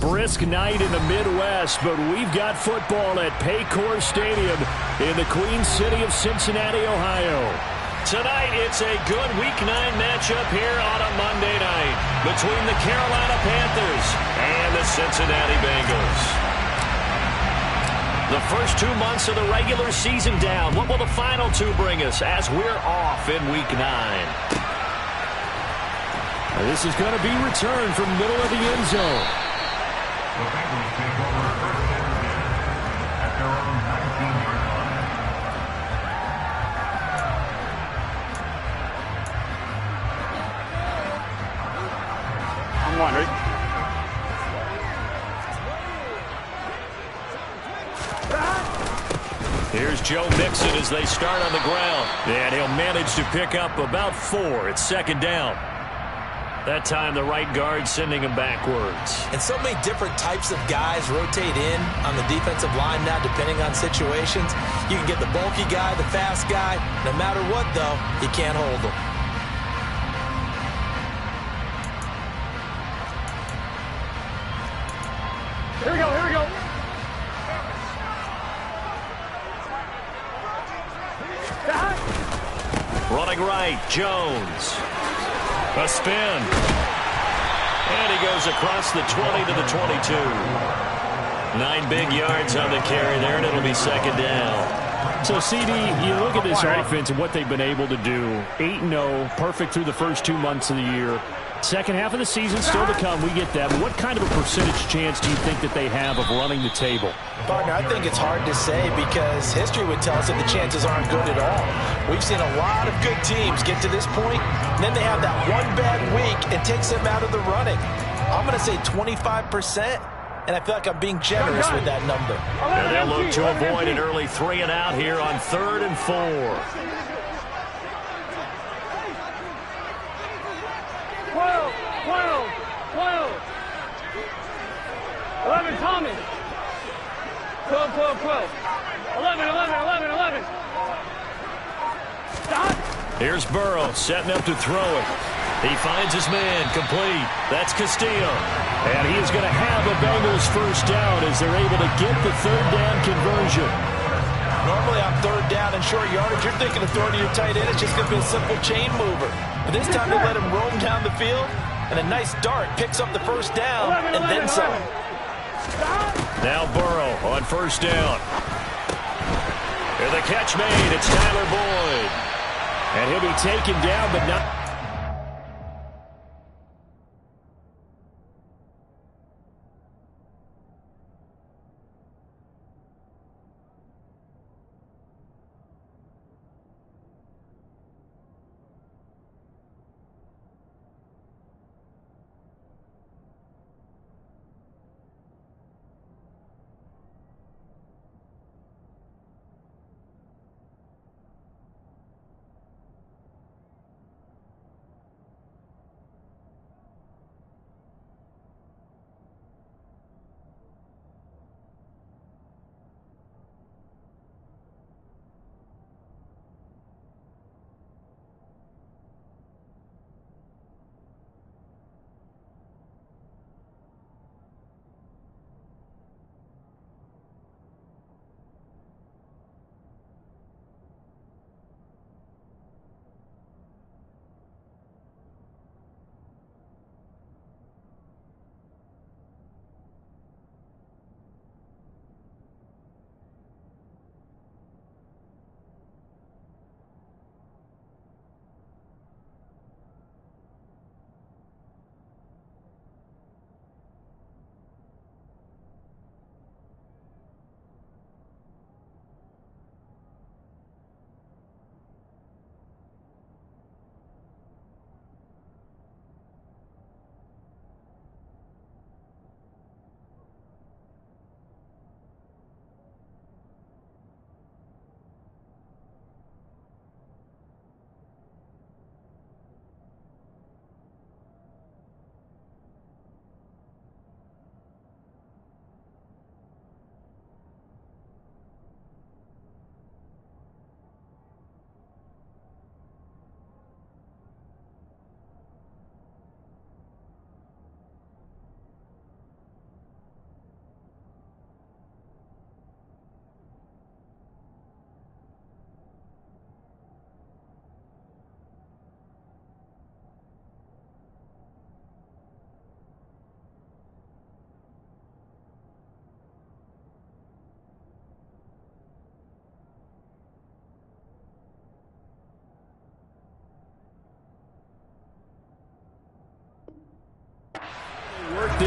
brisk night in the Midwest, but we've got football at Paycor Stadium in the Queen City of Cincinnati, Ohio. Tonight, it's a good Week 9 matchup here on a Monday night between the Carolina Panthers and the Cincinnati Bengals. The first 2 months of the regular season down. What will the final two bring us as we're off in Week 9? This is going to be returned from middle of the end zone. The Bengals take over first and 10 at their own 19-yard line. I'm wondering. Here's Joe Mixon as they start on the ground. And he'll manage to pick up about 4. It's second down. That time the right guard sending him backwards. And so many different types of guys rotate in on the defensive line now depending on situations. You can get the bulky guy, the fast guy. No matter what, though, you can't hold them. Here we go, here we go. Running right, Jones. A spin. And he goes across the 20 to the 22. 9 big yards on the carry there, and it'll be second down. So, CD, you look at this offense and what they've been able to do. 8-0, perfect through the first 2 months of the year. Second half of the season still to come. We get that. But what kind of a percentage chance do you think that they have of running the table? Partner, I think it's hard to say because history would tell us that the chances aren't good at all. We've seen a lot of good teams get to this point, and then they have that one bad week and takes them out of the running. I'm going to say 25%, and I feel like I'm being generous with that number. And they'll look to avoid an early 3 and out here on 3rd and 4. 11, Tommy. 12, 12, 12. 11, 11, 11, 11. Stop. Here's Burrow setting up to throw it. He finds his man complete. That's Castillo. And he is going to have a Bengals first down as they're able to get the 3rd down conversion. Normally on 3rd down and short yardage, you're thinking of throwing to your tight end. It's just going to be a simple chain mover. But this time they let him roam down the field, and a nice dart picks up the first down and then some. Now Burrow on first down. And the catch made. It's Tyler Boyd. And he'll be taken down, but not...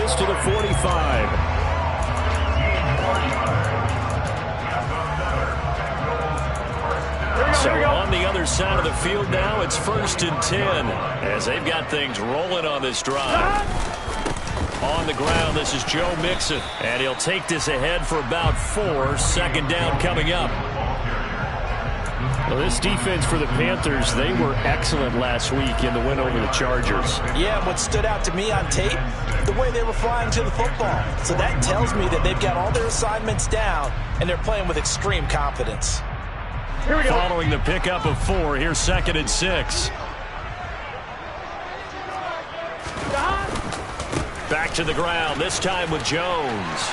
this to the 45. So on the other side of the field now, it's 1st and 10 as they've got things rolling on this drive. On the ground, this is Joe Mixon, and he'll take this ahead for about 4. Second down coming up. Well, this defense for the Panthers, they were excellent last week in the win over the Chargers. Yeah, what stood out to me on tape, the way they were flying to the football. So that tells me that they've got all their assignments down, and they're playing with extreme confidence. Here we go. Following the pickup of 4, here's 2nd and 6. Back to the ground, this time with Jones.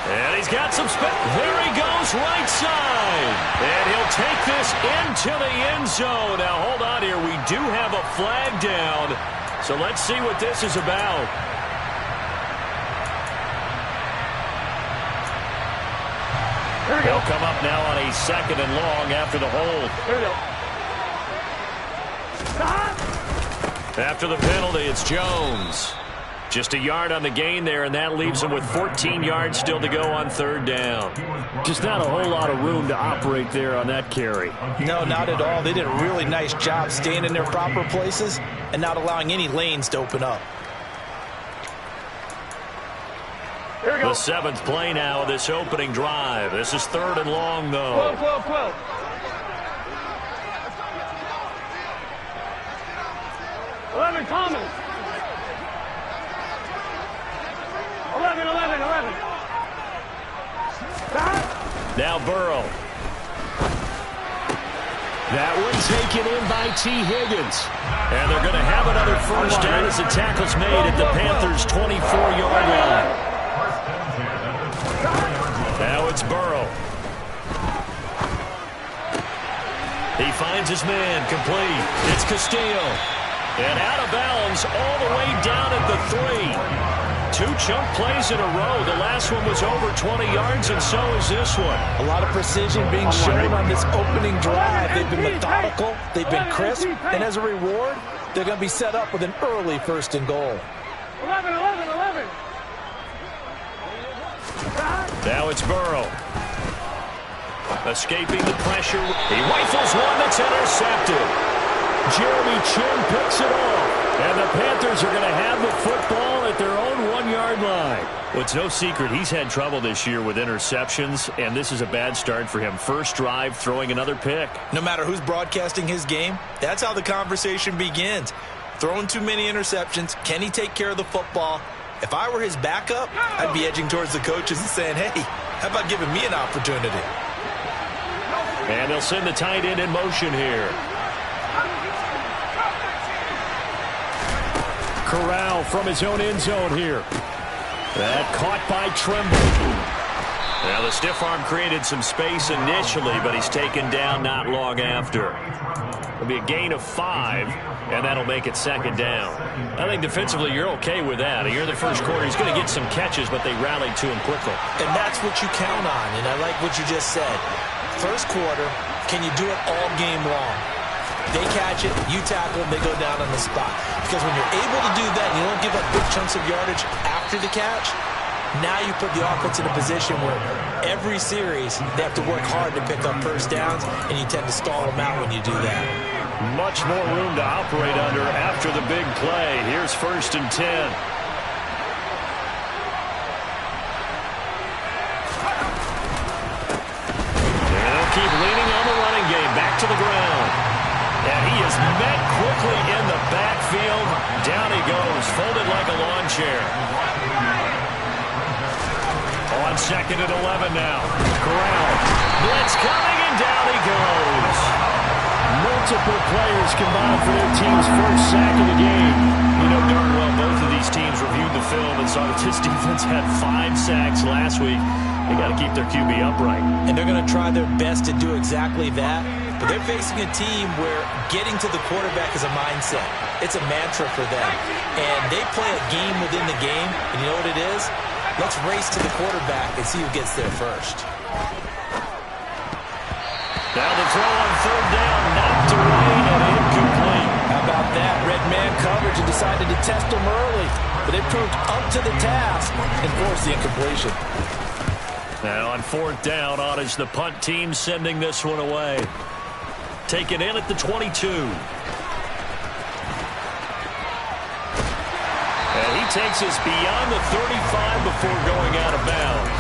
And he's got some space. There he goes, right side. And he'll take this into the end zone. Now, hold on here. We do have a flag down. So let's see what this is about. They'll come up now on a 2nd and long after the hold. Here we go. After the penalty, it's Jones. Just a yard on the gain there, and that leaves them with 14 yards still to go on 3rd down. Just not a whole lot of room to operate there on that carry. No, not at all. They did a really nice job staying in their proper places and not allowing any lanes to open up. Here we go. The 7th play now of this opening drive. This is 3rd and long, though. 12. 11, Thomas. 11. Now Burrow. That one taken in by T. Higgins. And they're going to have another first down as the tackle's made at the Panthers' 24-yard line. Now it's Burrow. He finds his man, complete. It's Castillo. And out of bounds all the way down at the 3. 2 chunk plays in a row. The last one was over 20 yards, and so is this one. A lot of precision being shown on this opening drive. They've been methodical, they've been crisp, and as a reward, they're going to be set up with an early 1st and goal. 11. Now it's Burrow. Escaping the pressure. He rifles one that's intercepted. Jeremy Chin picks it off. And the Panthers are going to have the football at their own 1-yard line. Well, it's no secret he's had trouble this year with interceptions, and this is a bad start for him. First drive, throwing another pick. No matter who's broadcasting his game, that's how the conversation begins. Throwing too many interceptions, can he take care of the football? If I were his backup, I'd be edging towards the coaches and saying, hey, how about giving me an opportunity? And they'll send the tight end in motion here. Corral from his own end zone here. That caught by Tremble. Now the stiff arm created some space initially, but he's taken down not long after. It'll be a gain of 5, and that'll make it 2nd down. I think defensively you're okay with that. Here in the first quarter, he's going to get some catches, but they rallied to him quickly. And that's what you count on, and I like what you just said. First quarter, can you do it all game long? They catch it, you tackle them, they go down on the spot. Because when you're able to do that and you don't give up big chunks of yardage after the catch, now you put the offense in a position where every series they have to work hard to pick up first downs, and you tend to stall them out when you do that. Much more room to operate under after the big play. Here's 1st and 10. They'll keep leaning on the running game. Back to the ground. And he is met quickly in the backfield. Down he goes, folded like a lawn chair. On 2nd and 11 now. Corral. Blitz coming, and down he goes. Multiple players combined for their team's first sack of the game. You know darn well both of these teams reviewed the film and saw that this defense had 5 sacks last week. They got to keep their QB upright. And they're going to try their best to do exactly that. But they're facing a team where getting to the quarterback is a mindset. It's a mantra for them. And they play a game within the game. And you know what it is? Let's race to the quarterback and see who gets there first. Now the throw on 3rd down, knocked away and incomplete. How about that. Red man coverage and decided to test them early. But they proved up to the task and forced the incompletion. Now on 4th down, on is the punt team sending this one away. Taken in at the 22. And he takes us beyond the 35 before going out of bounds.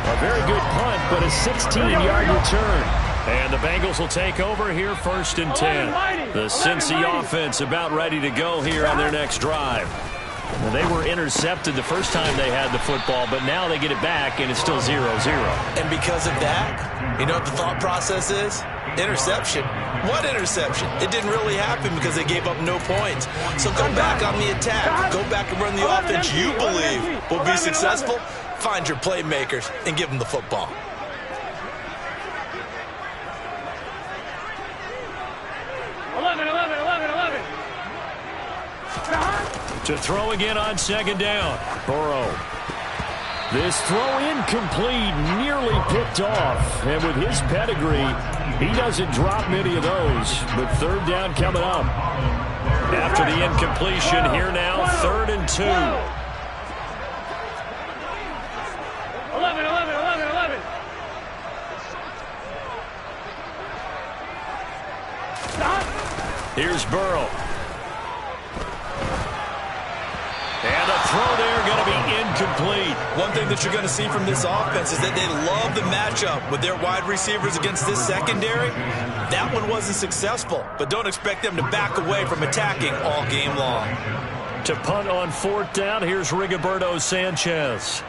A very good punt, but a 16-yard return. And the Bengals will take over here 1st and 10. The Cincy offense about ready to go here on their next drive. Well, they were intercepted the first time they had the football, but now they get it back, and it's still 0-0. And because of that, you know what the thought process is? Interception. What interception? It didn't really happen because they gave up no points. So go back on the attack. Go back and run the offense you believe will be successful. Find your playmakers and give them the football. To throw again on 2nd down. Burrow. This throw incomplete, nearly picked off. And with his pedigree, he doesn't drop many of those. But 3rd down coming up. After the incompletion, here now, 3rd and 2. 11. Here's Burrow. And the throw there going to be incomplete. One thing that you're going to see from this offense is that they love the matchup with their wide receivers against this secondary. That one wasn't successful, but don't expect them to back away from attacking all game long. To punt on 4th down, here's Rigoberto Sanchez.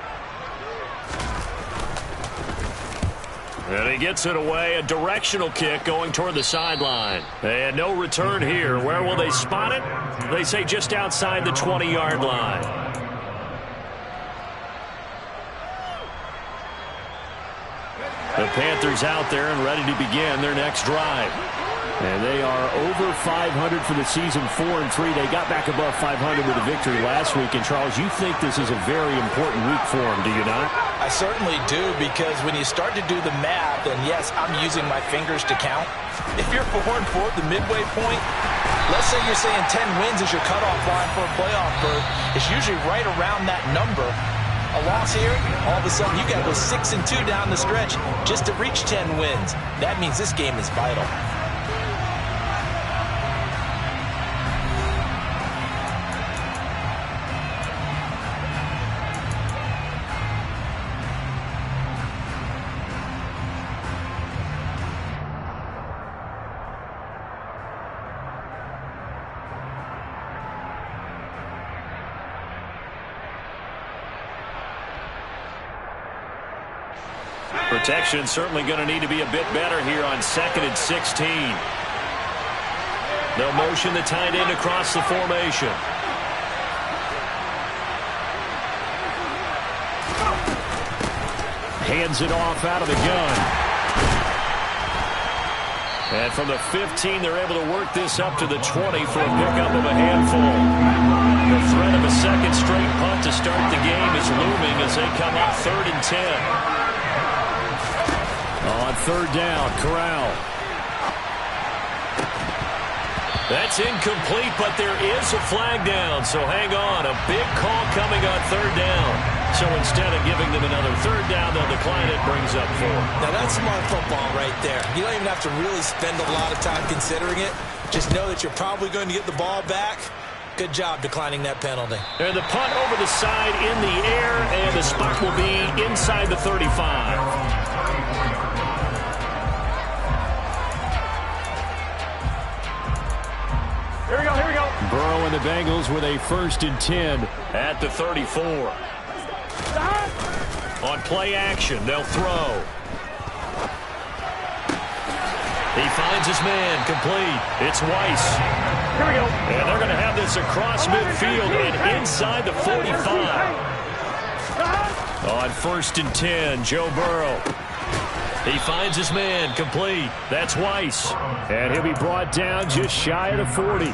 And he gets it away, a directional kick going toward the sideline. And no return here. Where will they spot it? They say just outside the 20-yard line. The Panthers out there and ready to begin their next drive. And they are over 500 for the season, 4-3. They got back above 500 with a victory last week. And, Charles, you think this is a very important week for them, do you not? I certainly do, because when you start to do the math, and yes, I'm using my fingers to count. If you're 4-4 at the midway point, let's say you're saying 10 wins is your cutoff line for a playoff berth. It's usually right around that number. A loss here, all of a sudden you got to go 6-2 down the stretch just to reach 10 wins. That means this game is vital. Protection certainly going to need to be a bit better here on 2nd and 16. They'll motion the tight end across the formation. Hands it off out of the gun. And from the 15, they're able to work this up to the 20 for a pickup of a handful. The threat of a second straight punt to start the game is looming as they come up 3rd and 10. On 3rd down, Corral. That's incomplete, but there is a flag down, so hang on. A big call coming on 3rd down. So instead of giving them another 3rd down, they'll decline it, brings up 4. Now that's smart football right there. You don't even have to really spend a lot of time considering it. Just know that you're probably going to get the ball back. Good job declining that penalty. And the punt over the side in the air, and the spot will be inside the 35. Here we go. Burrow and the Bengals with a 1st and 10 at the 34. On play action, they'll throw. He finds his man, complete. It's Weiss. Here we go. And they're going to have this across midfield and inside the 45. On 1st and 10, Joe Burrow. He finds his man, complete. That's Weiss. And he'll be brought down just shy of the 40.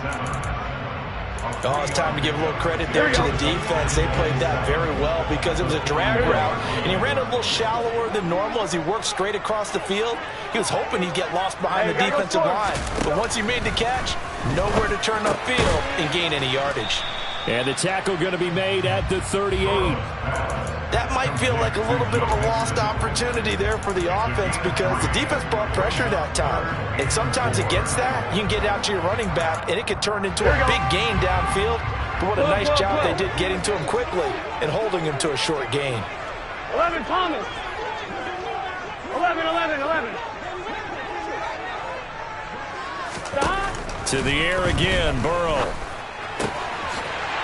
Oh, it's time to give a little credit there to the defense. They played that very well because it was a drag route, and he ran a little shallower than normal as he worked straight across the field. He was hoping he'd get lost behind the defensive line, but once he made the catch, nowhere to turn upfield and gain any yardage. And the tackle going to be made at the 38. That might feel like a little bit of a lost opportunity there for the offense because the defense brought pressure that time. And sometimes against that, you can get out to your running back, and it can turn into a big gain downfield. But what a nice job they did getting to him quickly and holding him to a short gain. 11, Thomas. 11, 11, 11. Stop. To the air again, Burrow.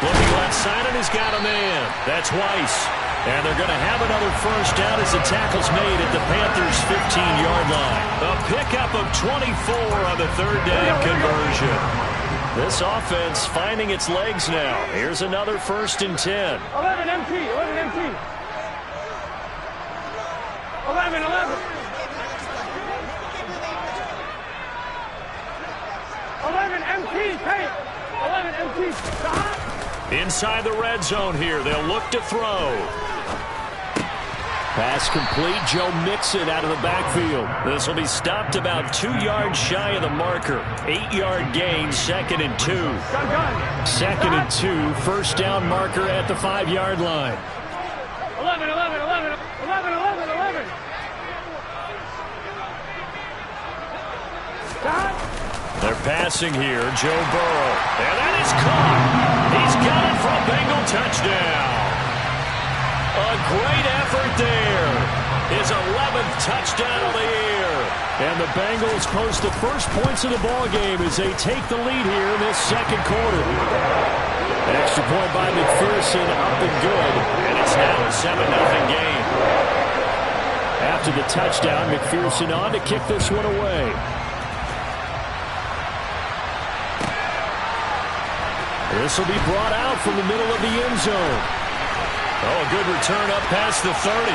Looking left side, and he's got a man. That's Weiss. And they're going to have another first down as the tackle's made at the Panthers' 15-yard line. A pickup of 24 on the third down conversion. This offense finding its legs now. Here's another 1st and 10. 11 MT, 11 MT. 11, 11. 11 MT, tape. 11 MT, stop. Inside the red zone here. They'll look to throw. Pass complete. Joe Mixon out of the backfield. This will be stopped about 2 yards shy of the marker. 8-yard gain, 2nd and 2. 2nd and 2. First down marker at the 5-yard line. 11, 11, 11, 11, 11, 11. Stop. They're passing here. Joe Burrow. And that is caught. He's got it for a Bengal touchdown. A great effort there. His 11th touchdown of the year. And the Bengals post the first points of the ballgame as they take the lead here in this second quarter. An extra point by McPherson, up and good. And it's now a 7-0 game. After the touchdown, McPherson on to kick this one away. This will be brought out from the middle of the end zone. Oh, a good return up past the 30.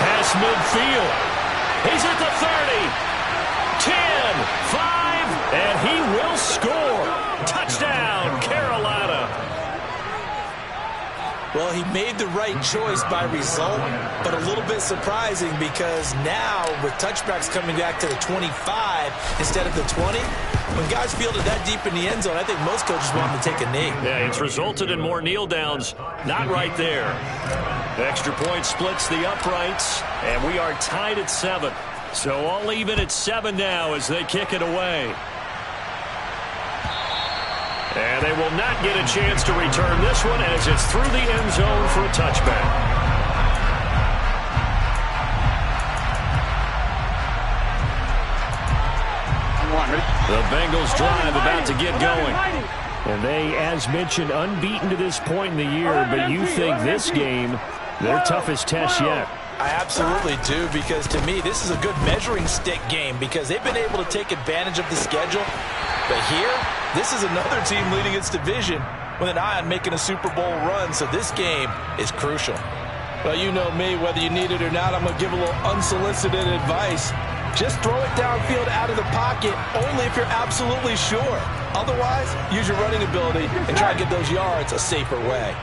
Past midfield. He's at the 30. 10, 5, and he will score. Touchdown, Carolina. Well, he made the right choice by result, but a little bit surprising because now with touchbacks coming back to the 25 instead of the 20, when guys fielded that deep in the end zone, I think most coaches want them to take a knee. Yeah, it's resulted in more kneel downs. Not right there. The extra point splits the uprights, and we are tied at 7. So all even at 7 now as they kick it away. And they will not get a chance to return this one as it's through the end zone for a touchback. The Bengals drive about to get going. And they, as mentioned, unbeaten to this point in the year, but you think this game, their toughest test yet. I absolutely do, because to me, this is a good measuring stick game because they've been able to take advantage of the schedule. But here, this is another team leading its division with an eye on making a Super Bowl run, so this game is crucial. Well, you know me, whether you need it or not, I'm going to give a little unsolicited advice. Just throw it downfield out of the pocket only if you're absolutely sure. Otherwise, use your running ability and try to get those yards a safer way.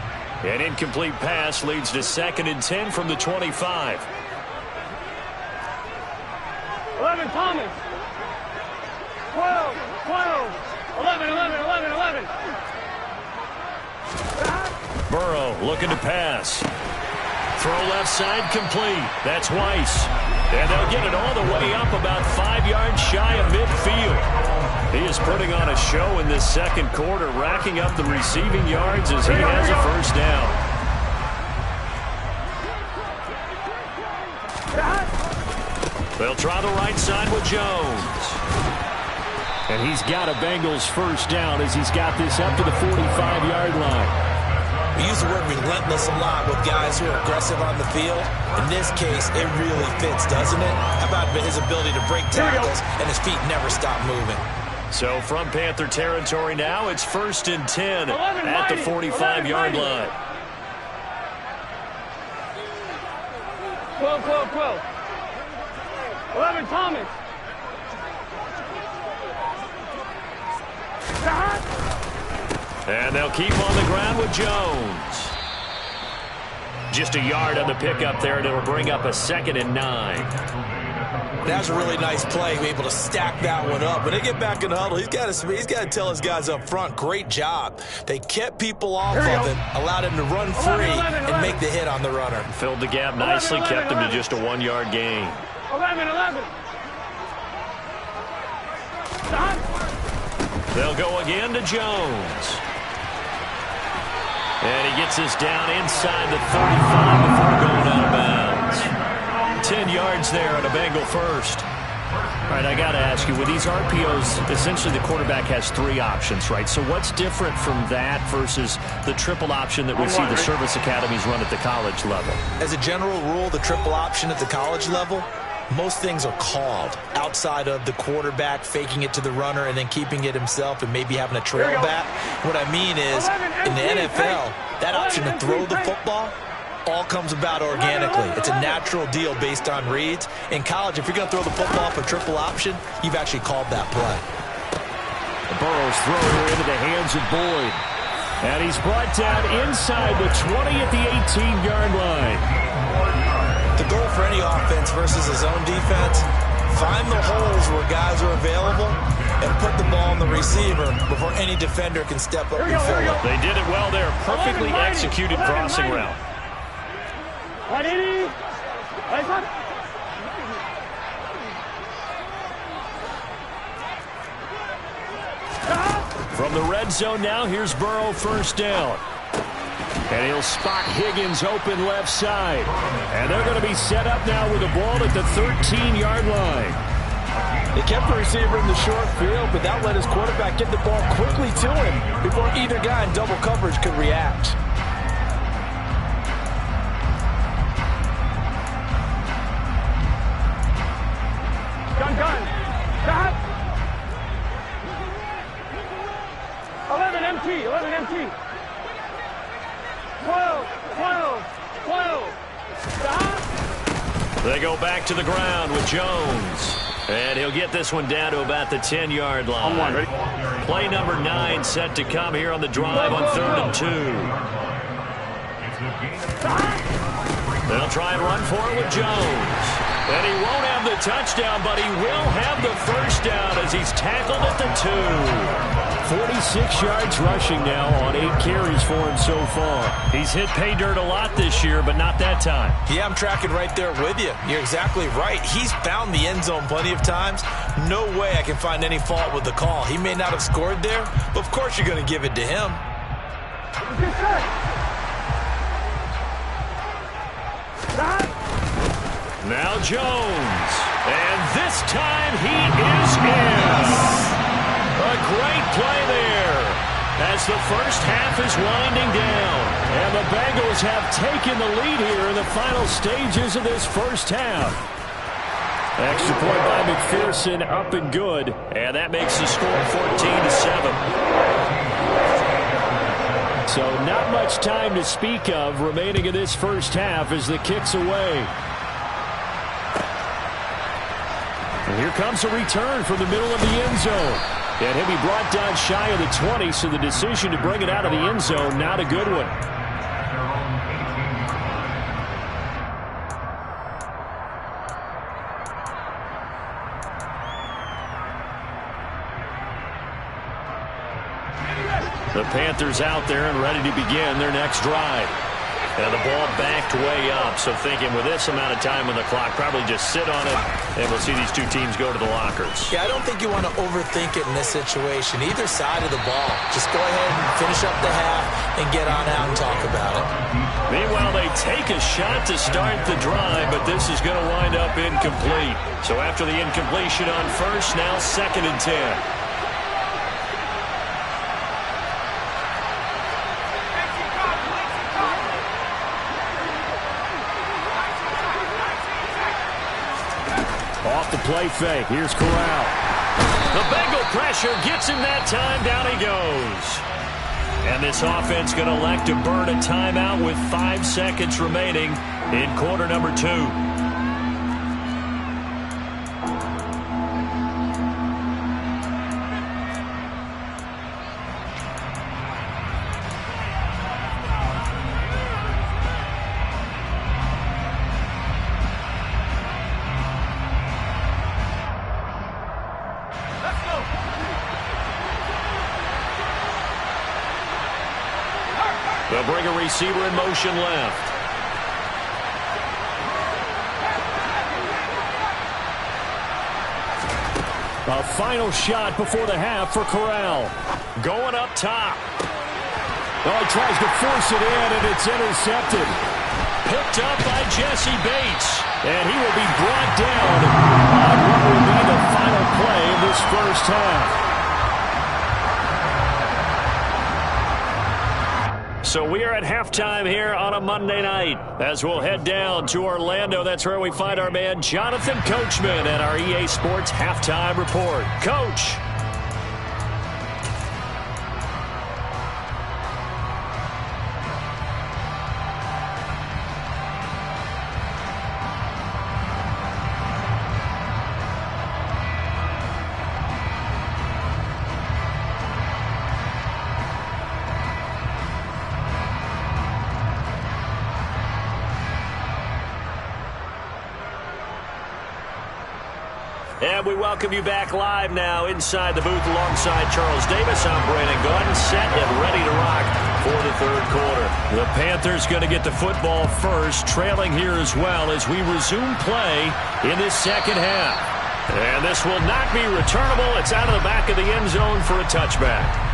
An incomplete pass leads to 2nd and 10 from the 25. 11, Thomas. 12, 12, 11, 11, 11, 11. Burrow looking to pass. Throw left side complete. That's Weiss. And they'll get it all the way up about 5 yards shy of midfield. He is putting on a show in this second quarter, racking up the receiving yards as he has a first down. They'll try the right side with Jones. And he's got a Bengals first down as he's got this up to the 45-yard line. We use the word relentless a lot with guys who are aggressive on the field. In this case, it really fits, doesn't it? How about his ability to break tackles and his feet never stop moving? So from Panther territory now, it's 1st and 10 at the 45-yard line. 12, 12, 12. 11, Thomas. And they'll keep on the ground with Jones. Just a yard on the pickup there, and it'll bring up a 2nd and 9. That's a really nice play, able to stack that one up. When they get back in the huddle, he's got to tell his guys up front, great job. They kept people off of him, allowed him to run free and make the hit on the runner. Filled the gap nicely, kept him to just a 1-yard gain. 11. They'll go again to Jones. And he gets this down inside the 35 before going out of bounds. 10 yards there on a Bengal first. All right, I got to ask you, with these RPOs, essentially the quarterback has 3 options, right? So what's different from that versus the triple option that we see the service academies run at the college level? As a general rule, the triple option at the college level, most things are called outside of the quarterback faking it to the runner and then keeping it himself and maybe having a trail back. What I mean is, in the NFL, that option to throw the football all comes about organically. It's a natural deal based on reads. In college, if you're going to throw the football for triple option, you've actually called that play. Burrow's throw into the hands of Boyd. And he's brought down inside the 20 at the 18-yard line. The goal for any offense versus his own defense, find the holes where guys are available and put the ball on the receiver before any defender can step up and fill it. They did it well there. Perfectly executed crossing route. From the red zone now, here's Burrow, first down. And he'll spot Higgins open left side. And they're going to be set up now with the ball at the 13-yard line. They kept the receiver in the short field, but that let his quarterback get the ball quickly to him before either guy in double coverage could react. Gun. Stop. 11 empty. 12. Stop. They go back to the ground with Jones. And he'll get this one down to about the 10-yard line. Play number 9 set to come here on the drive on 3rd and 2. They'll try and run for it with Jones. And he won't have the touchdown, but he will have the first down as he's tackled at the 2. 46 yards rushing now on 8 carries for him so far. He's hit pay dirt a lot this year, but not that time. Yeah, I'm tracking right there with you. You're exactly right. He's found the end zone plenty of times. No way I can find any fault with the call. He may not have scored there, but of course you're going to give it to him. Now Jones. And this time he is in. A great play there as the first half is winding down. And the Bengals have taken the lead here in the final stages of this first half. Extra point by McPherson, up and good. And that makes the score 14-7. So not much time to speak of remaining in this first half as the kick's away. And here comes a return from the middle of the end zone. And he'll be brought down shy of the 20, so the decision to bring it out of the end zone, not a good one. The Panthers out there and ready to begin their next drive. And the ball backed way up, so thinking with this amount of time on the clock, probably just sit on it, and we'll see these two teams go to the lockers. Yeah, I don't think you want to overthink it in this situation. Either side of the ball. Just go ahead and finish up the half and get on out and talk about it. Meanwhile, they take a shot to start the drive, but this is going to wind up incomplete. So after the incompletion on first, now 2nd and 10. Off the play fake. Here's Corral. The Bengal pressure gets him that time. Down he goes. And this offense going to elect to burn a timeout with 5 seconds remaining in quarter number 2. bring a receiver in motion left. A final shot before the half for Corral. Going up top. Oh, he tries to force it in, and it's intercepted. Picked up by Jesse Bates. And he will be brought down on what will be the final play of this first half. So we are at halftime here on a Monday night as we'll head down to Orlando. That's where we find our man Jonathan Coachman at our EA Sports Halftime Report. Coach. And we welcome you back live now inside the booth alongside Charles Davis. I'm Brandon Gaudin, set and ready to rock for the third quarter. The Panthers going to get the football first, trailing here as well as we resume play in this second half. And this will not be returnable. It's out of the back of the end zone for a touchback.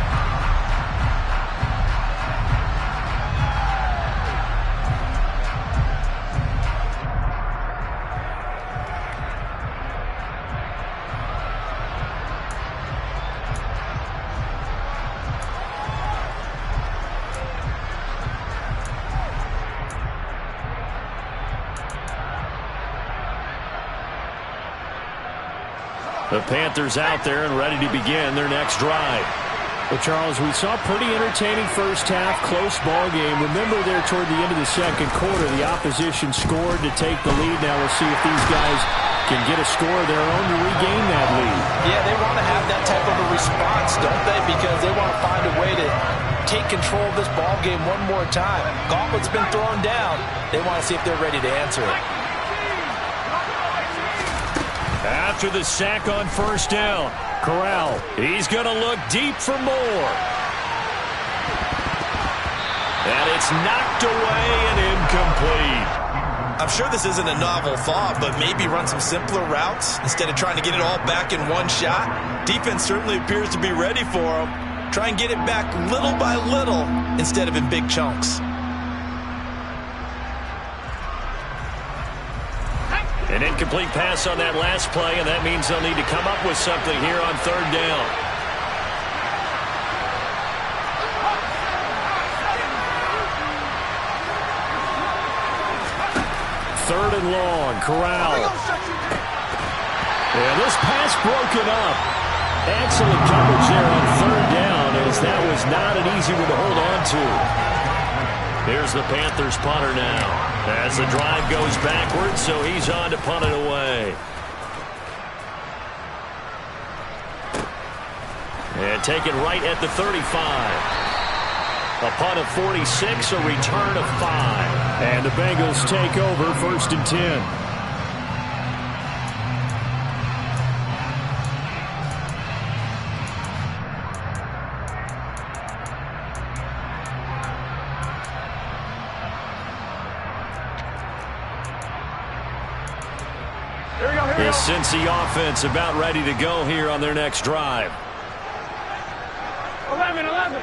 The Panthers out there and ready to begin their next drive. Well, Charles, we saw a pretty entertaining first half, close ball game. Remember there toward the end of the second quarter, the opposition scored to take the lead. Now we'll see if these guys can get a score of their own to regain that lead. Yeah, they want to have that type of a response, don't they? Because they want to find a way to take control of this ball game one more time. Gauntlet's been thrown down. They want to see if they're ready to answer it. After the sack on first down, Corral, he's going to look deep for more. And it's knocked away and incomplete. I'm sure this isn't a novel thought, but maybe run some simpler routes instead of trying to get it all back in one shot. Defense certainly appears to be ready for them. Try and get it back little by little instead of in big chunks. An incomplete pass on that last play, and that means they'll need to come up with something here on third down. Third and long, Corral. And this pass broken up. Excellent coverage there on third down, as that was not an easy one to hold on to. Here's the Panthers punter now. As the drive goes backwards, so he's on to punt it away. And take it right at the 35. A punt of 46, a return of 5. And the Bengals take over, 1st and 10. The Cincy offense about ready to go here on their next drive. 11.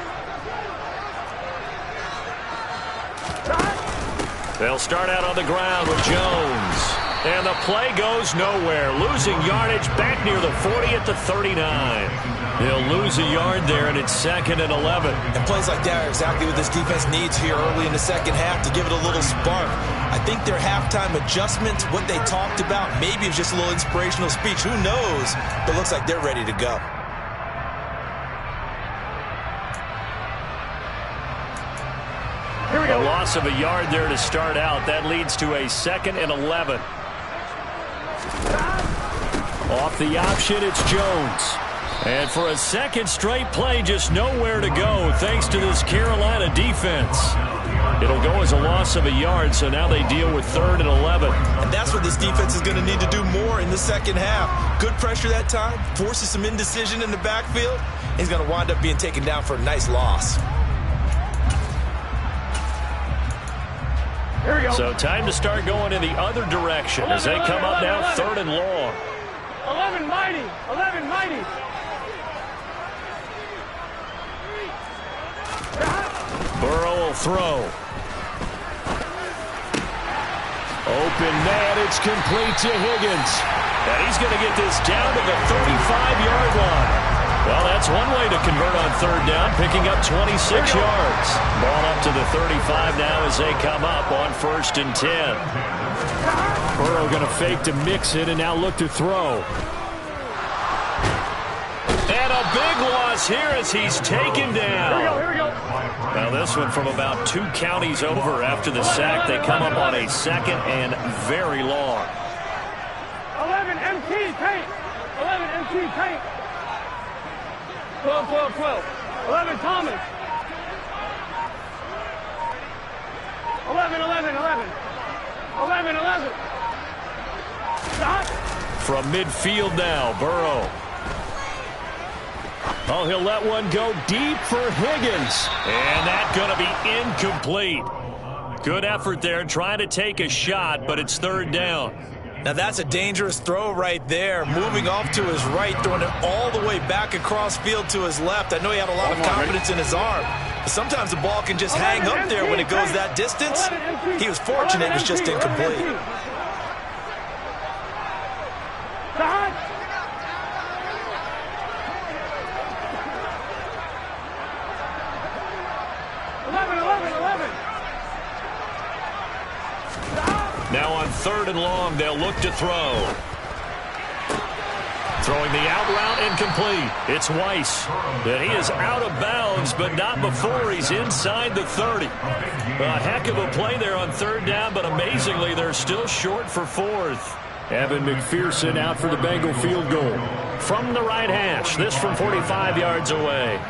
They'll start out on the ground with Jones. And the play goes nowhere. Losing yardage back near the 40 at the 39. They'll lose a yard there, and it's 2nd and 11. And plays like that are exactly what this defense needs here early in the second half to give it a little spark. I think their halftime adjustment, what they talked about, maybe it was just a little inspirational speech. Who knows? But it looks like they're ready to go. Here we go. A loss of a yard there to start out. That leads to a 2nd and 11. Off the option, it's Jones. And for a second straight play, just nowhere to go thanks to this Carolina defense. It'll go as a loss of a yard, so now they deal with 3rd and 11. And that's what this defense is going to need to do more in the second half. Good pressure that time, forces some indecision in the backfield. He's going to wind up being taken down for a nice loss. Here we go. So time to start going in the other direction as they come up now 3rd and long. 11 mighty. 11 mighty. Burrow will throw. Open man, it's complete to Higgins. And he's going to get this down to the 35-yard line. Well, that's one way to convert on 3rd down, picking up 26 yards. Ball up to the 35 now as they come up on 1st and 10. Burrow going to fake to mix it and now look to throw. And a big loss here as he's taken down. Here we go. Now this one from about 2 counties over after the sack. They come up on a 2nd and very long. 11 MT paint. 11 MT paint. 12, 12, 12. 11 Thomas. 11, 11, 11. 11, 11. Stop. From midfield now, Burrow. Oh, he'll let one go deep for Higgins. And that's going to be incomplete. Good effort there, trying to take a shot, but it's 3rd down. Now that's a dangerous throw right there. Moving off to his right, throwing it all the way back across field to his left. I know he had a lot of confidence in his arm. But sometimes the ball can just hang up there when it goes that distance. He was fortunate it was just incomplete. Now on 3rd and long, they'll look to throw. Throwing the out route incomplete. It's Weiss. And he is out of bounds, but not before he's inside the 30. A heck of a play there on 3rd down, but amazingly, they're still short for 4th. Evan McPherson out for the Bengal field goal. From the right hash, this from 45 yards away.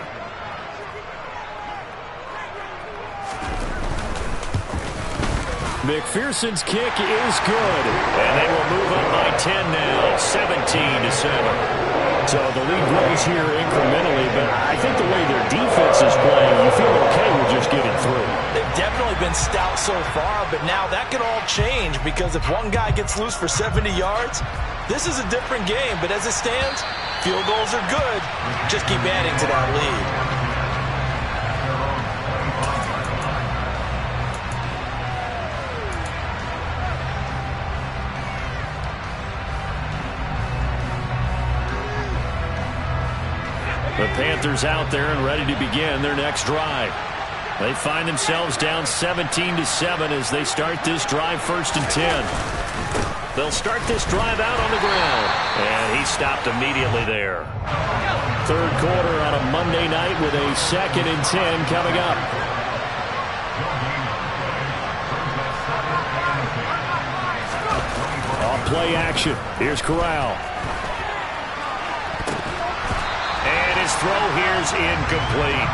McPherson's kick is good. And they will move up by 10 now, 17-7. So the lead grows here incrementally, but I think the way their defense is playing, you feel okay with just getting through. They've definitely been stout so far, but now that could all change because if one guy gets loose for 70 yards, this is a different game. But as it stands, field goals are good. Just keep adding to that lead. The Panthers out there and ready to begin their next drive. They find themselves down 17-7 as they start this drive 1st and 10. They'll start this drive out on the ground. And he stopped immediately there. 3rd quarter on a Monday night with a 2nd and 10 coming up. Off play action. Here's Corral. His throw here's incomplete.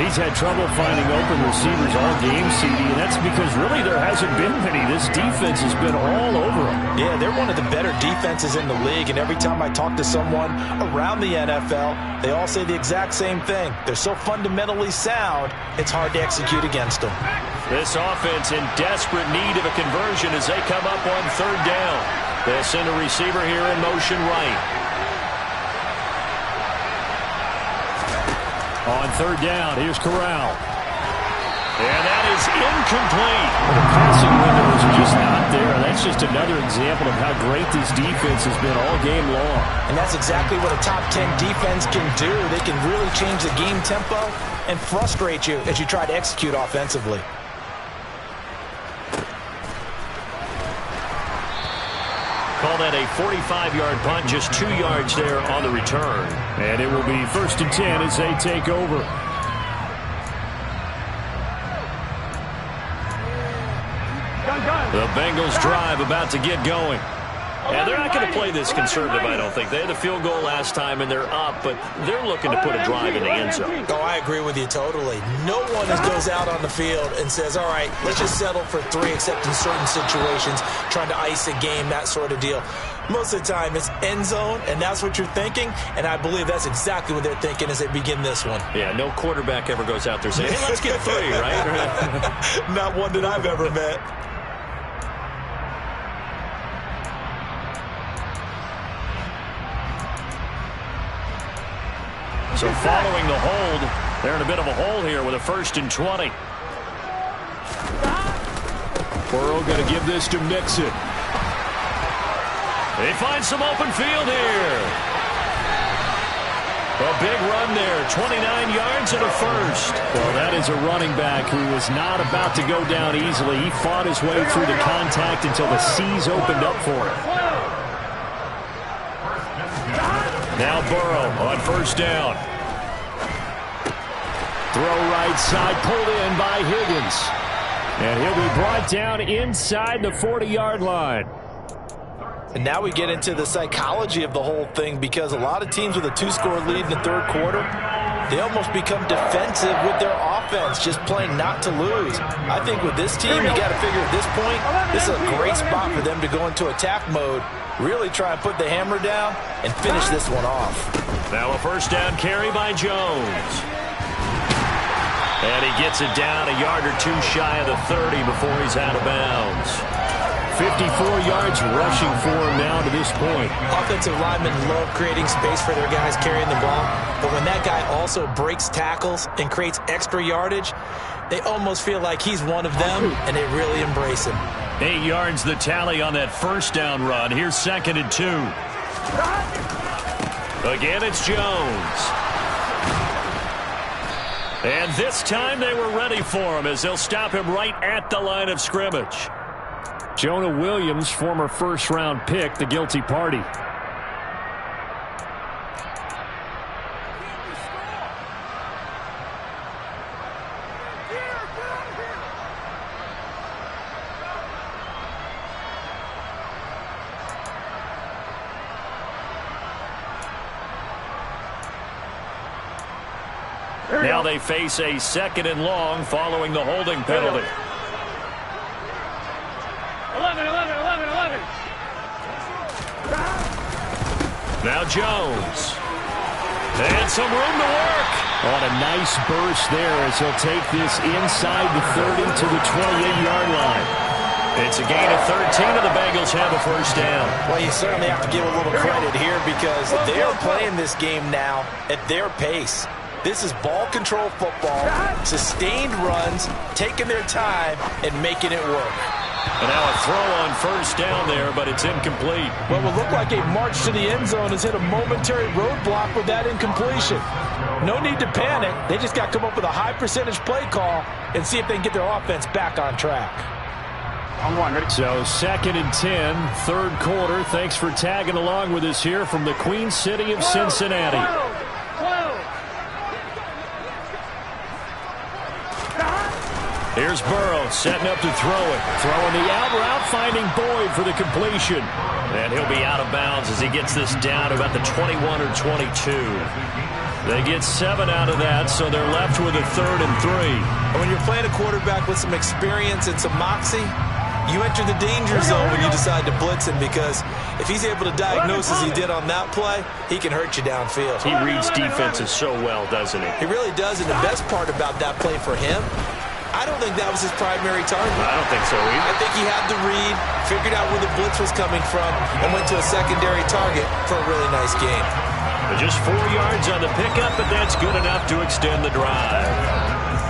He's had trouble finding open receivers all game, CD, and that's because really there hasn't been many. This defense has been all over him. Yeah, they're one of the better defenses in the league, and every time I talk to someone around the NFL, they all say the exact same thing. They're so fundamentally sound, it's hard to execute against them. This offense in desperate need of a conversion as they come up on 3rd down. They'll send a receiver here in motion right. On 3rd down, here's Corral. And that is incomplete. The passing window is just not there. That's just another example of how great this defense has been all game long. And that's exactly what a top 10 defense can do. They can really change the game tempo and frustrate you as you try to execute offensively. Call that a 45-yard punt, just 2 yards there on the return. And it will be 1st and 10 as they take over. The Bengals drive about to get going. And they're not going to play this conservative, I don't think. They had the field goal last time, and they're up, but they're looking to put a drive in the end zone. Oh, I agree with you totally. No one goes out on the field and says, all right, let's just settle for 3, except in certain situations, trying to ice a game, that sort of deal. Most of the time, it's end zone, and that's what you're thinking, and I believe that's exactly what they're thinking as they begin this one. Yeah, no quarterback ever goes out there saying, hey, let's get 3, right? Not one that I've ever met. So following the hold, they're in a bit of a hole here with a 1st and 20. Burrow going to give this to Mixon. They find some open field here. A big run there, 29 yards and a 1st. Well, that is a running back who was not about to go down easily. He fought his way through the contact until the seas opened up for him. Now Burrow on 1st down. Throw right side, pulled in by Higgins. And he'll be brought down inside the 40-yard line. And now we get into the psychology of the whole thing, because a lot of teams with a 2-score lead in the 3rd quarter, they almost become defensive with their offense, just playing not to lose. I think with this team, you got to figure at this point, this is a great spot for them to go into attack mode, really try and put the hammer down and finish this one off. Now a 1st down carry by Jones. And he gets it down a yard or 2 shy of the 30 before he's out of bounds. 54 yards rushing for him now to this point. Offensive linemen love creating space for their guys carrying the ball, but when that guy also breaks tackles and creates extra yardage, they almost feel like he's one of them, and they really embrace him. 8 yards the tally on that 1st down run. Here's 2nd and 2. Again, it's Jones. And this time they were ready for him as they'll stop him right at the line of scrimmage. Jonah Williams, former 1st-round pick, the guilty party. Now they face a 2nd and long following the holding penalty. 11. Now Jones. And some room to work. On a nice burst there as he'll take this inside the 30 to the 28-yard line. It's a gain of 13, and the Bengals have a 1st down. Well, you certainly have to give a little credit here, because they are playing this game now at their pace. This is ball control football, sustained runs, taking their time, and making it work. And now a throw on 1st down there, but it's incomplete. What will look like a march to the end zone has hit a momentary roadblock with that incompletion. No need to panic. They just got to come up with a high percentage play call and see if they can get their offense back on track. So 2nd and 10, 3rd quarter. Thanks for tagging along with us here from the Queen City of Cincinnati. Here's Burrow setting up to throw it. Throwing the out route, finding Boyd for the completion. And he'll be out of bounds as he gets this down to about the 21 or 22. They get 7 out of that, so they're left with a 3rd and 3. And when you're playing a quarterback with some experience and some moxie, you enter the danger zone when you decide to blitz him, because if he's able to diagnose as he did on that play, he can hurt you downfield. He reads defenses so well, doesn't he? He really does, and the best part about that play for him, I don't think that was his primary target. I don't think so either. I think he had the read, figured out where the blitz was coming from, and went to a secondary target for a really nice game. But just 4 yards on the pickup, but that's good enough to extend the drive.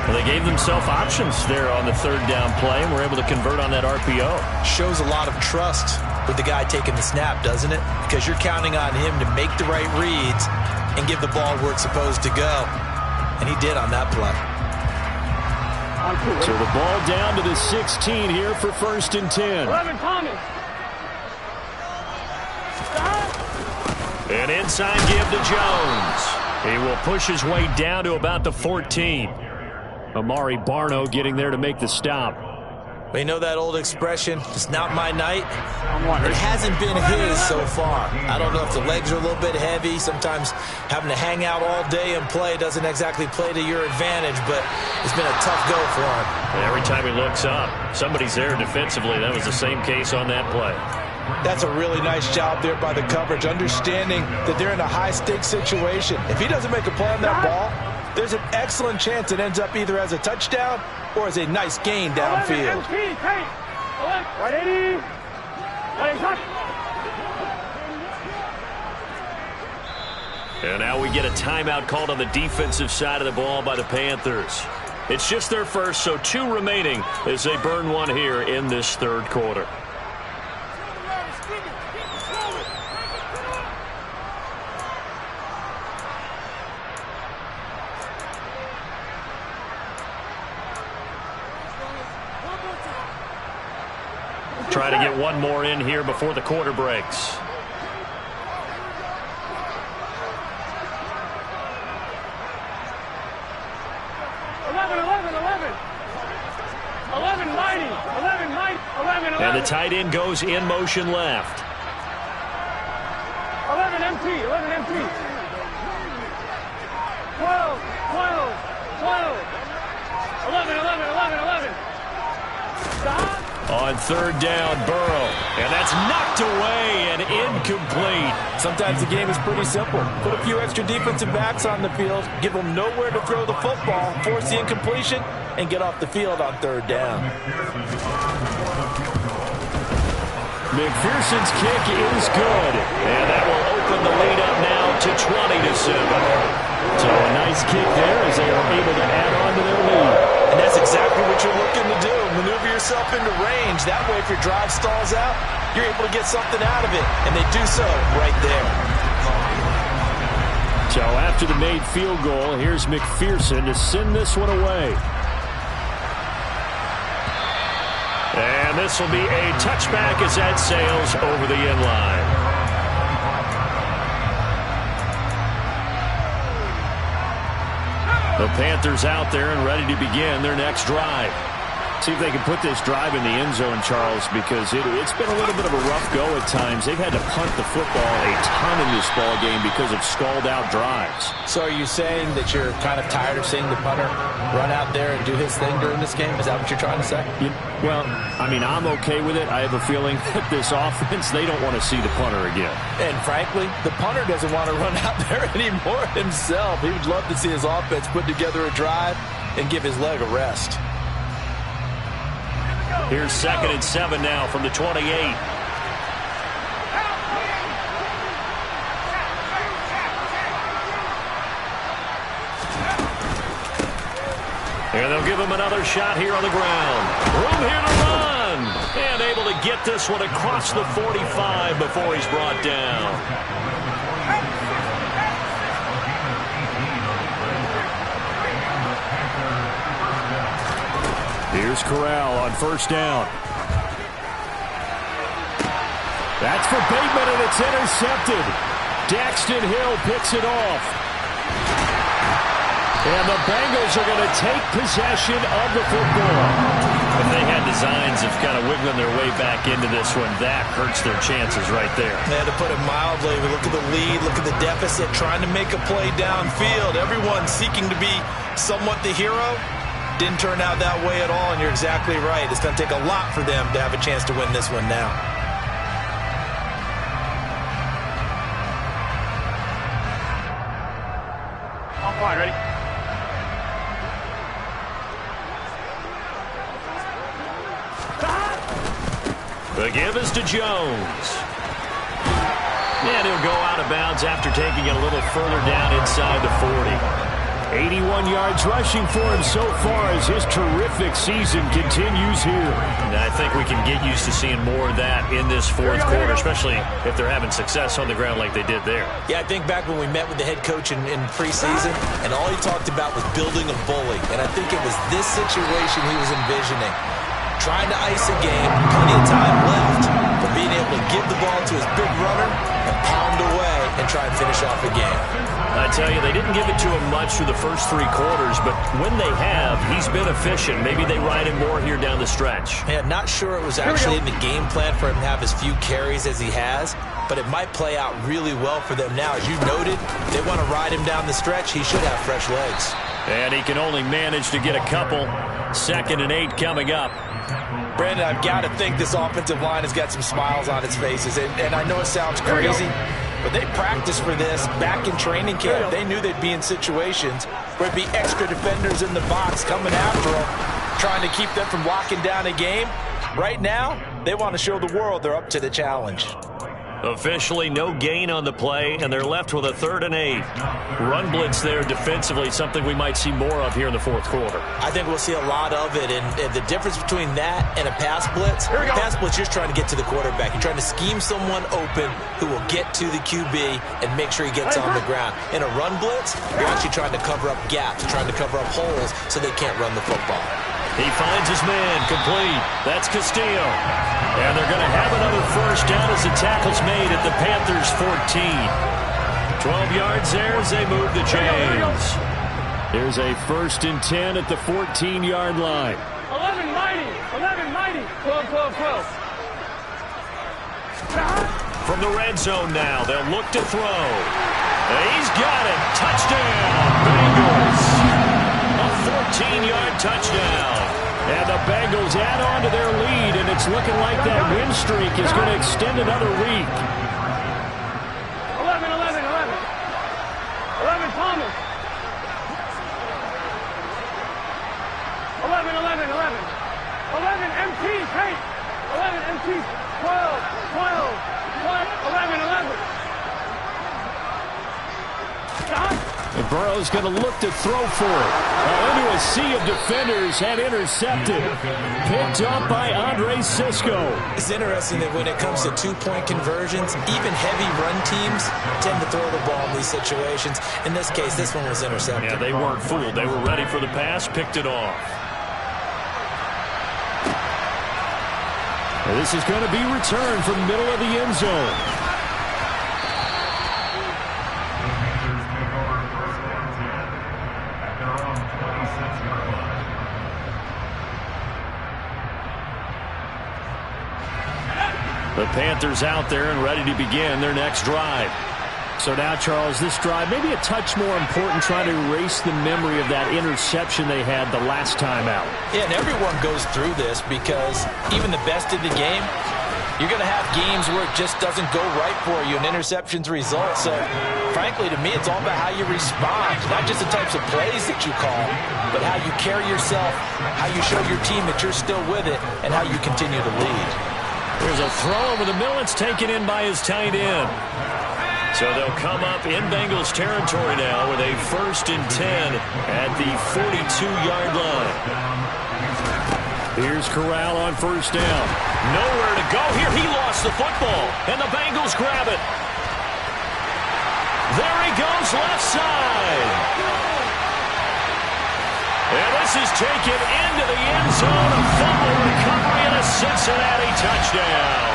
Well, they gave themselves options there on the 3rd down play, and were able to convert on that RPO. Shows a lot of trust with the guy taking the snap, doesn't it? Because you're counting on him to make the right reads and give the ball where it's supposed to go. And he did on that play. So the ball down to the 16 here for 1st and 10. 11, Thomas. An inside give to Jones. He will push his way down to about the 14. Amari Barno getting there to make the stop. But you know that old expression, it's not my night? It hasn't been his so far. I don't know if the legs are a little bit heavy. Sometimes having to hang out all day and play doesn't exactly play to your advantage, but it's been a tough go for him. Every time he looks up, somebody's there defensively. That was the same case on that play. That's a really nice job there by the coverage, understanding that they're in a high-stakes situation. If he doesn't make a play on that ball, there's an excellent chance it ends up either as a touchdown or as a nice gain downfield. And now we get a timeout called on the defensive side of the ball by the Panthers. It's just their first, so 2 remaining as they burn one here in this third quarter. Try to get one more in here before the quarter breaks. And the tight end goes in motion left. 11 MT, 11 MT. 12, 12, 12. 11, 11, 11, 11. Stop. On third down, Burrow. And that's knocked away and incomplete. Sometimes the game is pretty simple. Put a few extra defensive backs on the field, give them nowhere to throw the football, force the incompletion, and get off the field on third down. McPherson's kick is good. And that will open the lead up now to 20-7. So a nice kick there as they are able to add on to their lead. And that's exactly what you're looking to do. Maneuver yourself into range. That way, if your drive stalls out, you're able to get something out of it. And they do so right there. So after the made field goal, here's McPherson to send this one away. And this will be a touchback as that sails over the end line. The Panthers out there and ready to begin their next drive. See if they can put this drive in the end zone, Charles, because it's been a little bit of a rough go at times. They've had to punt the football a ton in this ball game because of stalled-out drives. So are you saying that you're kind of tired of seeing the punter run out there and do his thing during this game? Is that what you're trying to say? Well, I mean, I'm okay with it. I have a feeling that this offense, they don't want to see the punter again. And frankly, the punter doesn't want to run out there anymore himself. He would love to see his offense put together a drive and give his leg a rest. Here's 2nd and 7 now from the 28. And they'll give him another shot here on the ground. Room here to run. And able to get this one across the 45 before he's brought down. Here's Corral on first down. That's for Bateman, and it's intercepted. Daxton Hill picks it off. And the Bengals are going to take possession of the football. If they had designs of kind of wiggling their way back into this one, that hurts their chances right there. Yeah, to put it mildly, we look at the lead, look at the deficit, trying to make a play downfield. Everyone seeking to be somewhat the hero. Didn't turn out that way at all, and you're exactly right. It's going to take a lot for them to have a chance to win this one now. On point, ready? The give is to Jones. And he'll go out of bounds after taking it a little further down inside the 40. 81 yards rushing for him so far as his terrific season continues here. And I think we can get used to seeing more of that in this fourth quarter, especially if they're having success on the ground like they did there. Yeah, I think back when we met with the head coach in preseason, and all he talked about was building a bully. And I think it was this situation he was envisioning. Trying to ice a game, plenty of time left, but being able to give the ball to his big runner and pound away and and try and finish off the game. I tell you, they didn't give it to him much through the first 3 quarters, but when they have, he's been efficient. Maybe they ride him more here down the stretch. Man, not sure it was actually in the game plan for him to have as few carries as he has, but it might play out really well for them now. As you noted, they want to ride him down the stretch. He should have fresh legs. And he can only manage to get a couple. 2nd and 8 coming up. Brandon, I've got to think this offensive line has got some smiles on its faces. And I know it sounds crazy, but they practiced for this back in training camp. They knew they'd be in situations where it'd be extra defenders in the box coming after them, trying to keep them from locking down a game. Right now, they want to show the world they're up to the challenge. Officially no gain on the play, and they're left with a 3rd and 8. Run blitz there defensively, something we might see more of here in the 4th quarter. I think we'll see a lot of it, and the difference between that and a pass blitz, pass blitz, you're trying to get to the quarterback. You're trying to scheme someone open who will get to the QB and make sure he gets on the ground. In a run blitz, you're actually trying to cover up gaps, trying to cover up holes so they can't run the football. He finds his man, complete. That's Castillo. And they're going to have another first down as the tackle's made at the Panthers' 14. 12 yards there as they move the chains. There's a 1st and 10 at the 14-yard line. 11 mighty. 11 mighty. 12, 12, 12. From the red zone now, they'll look to throw. He's got it. Touchdown, Bengals. A 14-yard touchdown. And the Bengals add on to their lead, and it's looking like that win streak is going to extend another week. 11, 11, 11. 11 Thomas. 11, 11, 11. 11 MT Tate. 11 MT 12, 12, 11, 11. And Burrow's going to look to throw for it. Into a sea of defenders and intercepted. Picked up by Andre Cisco. It's interesting that when it comes to 2-point conversions, even heavy run teams tend to throw the ball in these situations. In this case, this one was intercepted. Yeah, they weren't fooled. They were ready for the pass, picked it off. And this is going to be returned from the middle of the end zone. The Panthers out there and ready to begin their next drive. So now, Charles, this drive maybe a touch more important, trying to erase the memory of that interception they had the last time out. Yeah, and everyone goes through this because even the best in the game, you're going to have games where it just doesn't go right for you and interceptions result. So, frankly, to me, it's all about how you respond, not just the types of plays that you call, but how you carry yourself, how you show your team that you're still with it, and how you continue to lead. There's a throw over the middle. It's taken in by his tight end. So they'll come up in Bengals territory now with a 1st and 10 at the 42-yard line. Here's Corral on 1st down. Nowhere to go here. He lost the football, and the Bengals grab it. There he goes, left side. And this is taken into the end zone. A fumble recovery and a Cincinnati touchdown.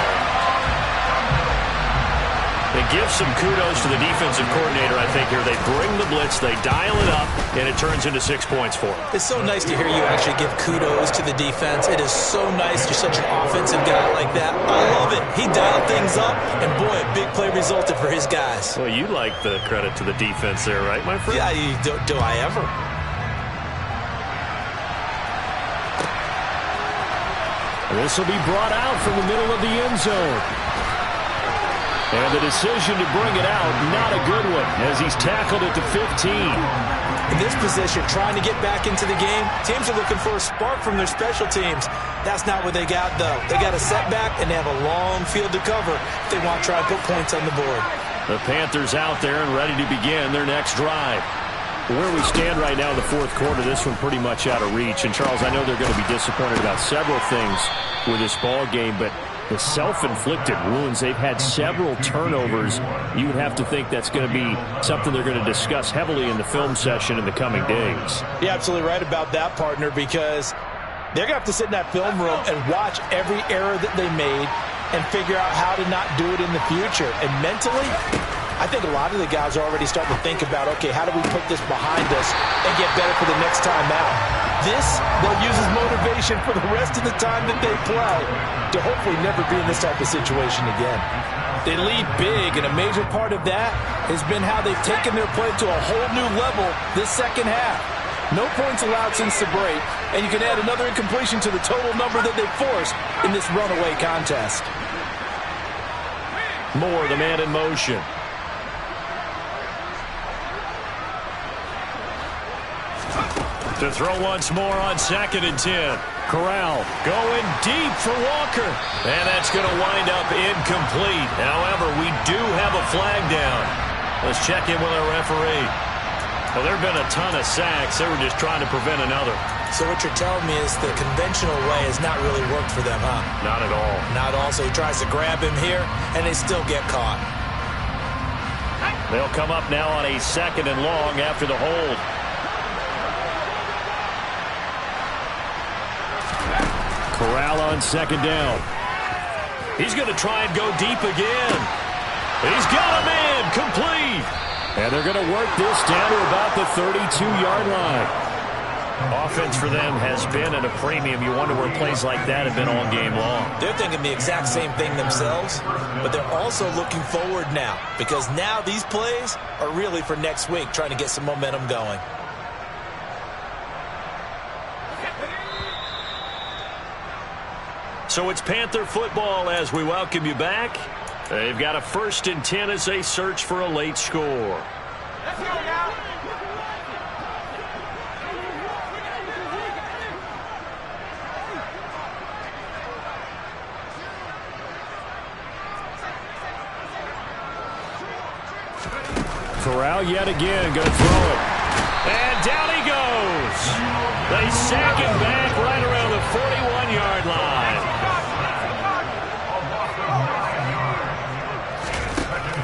They give some kudos to the defensive coordinator, I think, here. They bring the blitz, they dial it up, and it turns into 6 points for them. It's so nice to hear you actually give kudos to the defense. It is so nice. You're such an offensive guy like that. I love it. He dialed things up, and boy, a big play resulted for his guys. Well, you like the credit to the defense there, right, my friend? Yeah, do I ever? This will be brought out from the middle of the end zone. And the decision to bring it out, not a good one, as he's tackled at the 15. In this position, trying to get back into the game, teams are looking for a spark from their special teams. That's not what they got, though. They got a setback, and they have a long field to cover if they want to try and put points on the board. The Panthers out there and ready to begin their next drive. Where we stand right now in the 4th quarter, this one pretty much out of reach. And, Charles, I know they're going to be disappointed about several things with this ball game, but the self-inflicted wounds, they've had several turnovers. You would have to think that's going to be something they're going to discuss heavily in the film session in the coming days. You're absolutely right about that, partner, because they're going to have to sit in that film room and watch every error that they made and figure out how to not do it in the future. And mentally, I think a lot of the guys are already starting to think about, okay, how do we put this behind us and get better for the next time out? This, they'll use as motivation for the rest of the time that they play to hopefully never be in this type of situation again. They lead big, and a major part of that has been how they've taken their play to a whole new level this second half. No points allowed since the break, and you can add another incompletion to the total number that they've forced in this runaway contest. Moore, the man in motion. To throw once more on 2nd and 10. Corral going deep for Walker. And that's going to wind up incomplete. However, we do have a flag down. Let's check in with our referee. Well, there have been a ton of sacks. They were just trying to prevent another. So what you're telling me is the conventional way has not really worked for them, huh? Not at all. Not all. So he tries to grab him here, and they still get caught. They'll come up now on a 2nd and long after the hold. Corral on 2nd down. He's going to try and go deep again. He's got him in. Complete. And they're going to work this down to about the 32-yard line. Offense for them has been at a premium. You wonder where plays like that have been all game long. They're thinking the exact same thing themselves, but they're also looking forward now because now these plays are really for next week, trying to get some momentum going. So it's Panther football as we welcome you back. They've got a 1st and 10 as they search for a late score. Let's go now. Corral yet again going to throw it. And down he goes. They sack him back right around the 41-yard line.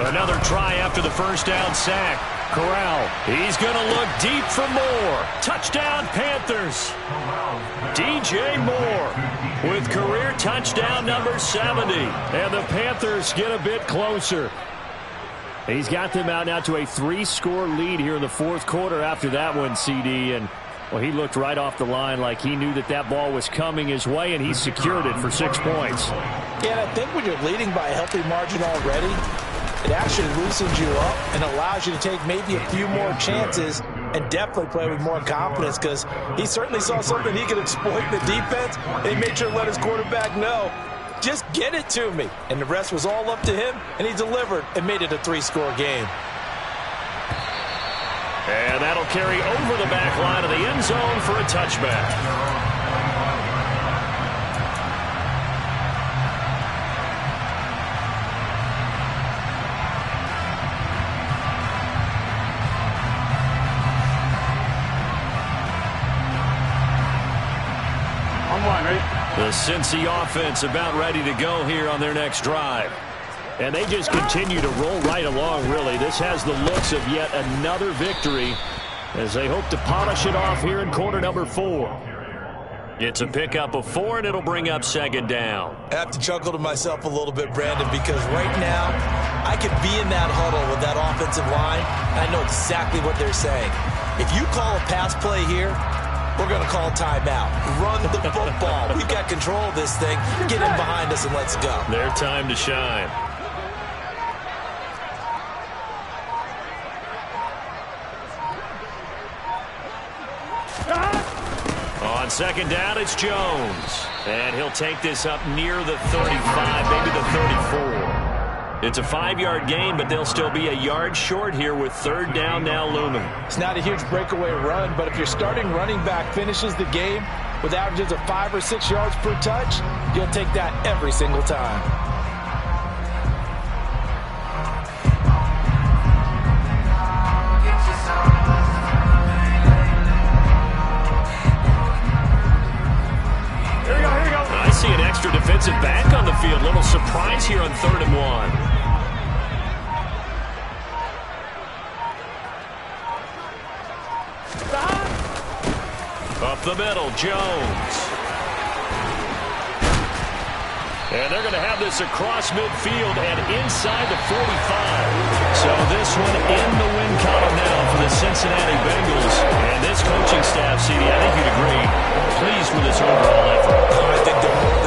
Another try after the 1st down sack. Corral, he's going to look deep for Moore. Touchdown, Panthers. DJ Moore with career touchdown number 70. And the Panthers get a bit closer. He's got them out now to a 3-score lead here in the 4th quarter after that one, CD. And, well, he looked right off the line like he knew that that ball was coming his way, and he secured it for 6 points. Yeah, and I think when you're leading by a healthy margin already, it actually loosens you up and allows you to take maybe a few more chances and definitely play with more confidence because he certainly saw something he could exploit in the defense, and he made sure to let his quarterback know, just get it to me. And the rest was all up to him, and he delivered and made it a 3-score game. And that'll carry over the back line of the end zone for a touchback. The Cincy offense about ready to go here on their next drive. And they just continue to roll right along, really. This has the looks of yet another victory as they hope to polish it off here in quarter number 4. It's a pickup of 4, and it'll bring up 2nd down. I have to chuckle to myself a little bit, Brandon, because right now I could be in that huddle with that offensive line, and I know exactly what they're saying. If you call a pass play here, we're going to call timeout. Run the football. We've got control of this thing. Get in behind us and let's go. Their time to shine. On 2nd down, it's Jones. And he'll take this up near the 35, maybe the 34. It's a 5-yard gain, but they'll still be a yard short here with 3rd down now looming. It's not a huge breakaway run, but if your starting running back finishes the game with averages of 5 or 6 yards per touch, you'll take that every single time. Here we go. I see an extra defensive back on the field. Little surprise here on 3rd and 1. Up the middle, Jones. And they're going to have this across midfield and inside the 45. So this one in the win column now for the Cincinnati Bengals. And this coaching staff, CD, I think you'd agree, pleased with this overall effort. I think they're more than